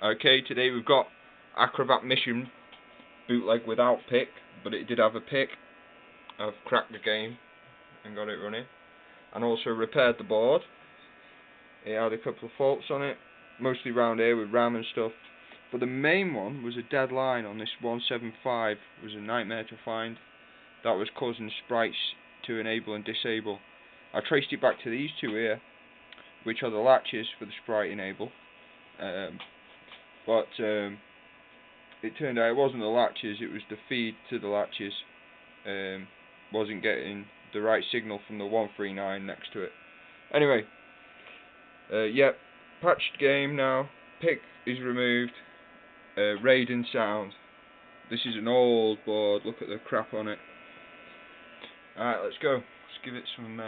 Okay, today we've got ACROBAT Mission Bootleg without pic, but it did have a pic. I've cracked the game and got it running, and also repaired the board. It had a couple of faults on it, mostly round here with RAM and stuff, but the main one was a dead line on this 175. It was a nightmare to find. That was causing sprites to enable and disable. I traced it back to these two here, which are the latches for the sprite enable. But it turned out it wasn't the latches, it was the feed to the latches. Wasn't getting the right signal from the 139 next to it. Anyway, yep, patched game now. Pic is removed. Raiden sound. This is an old board, look at the crap on it. Alright, let's go. Let's give it some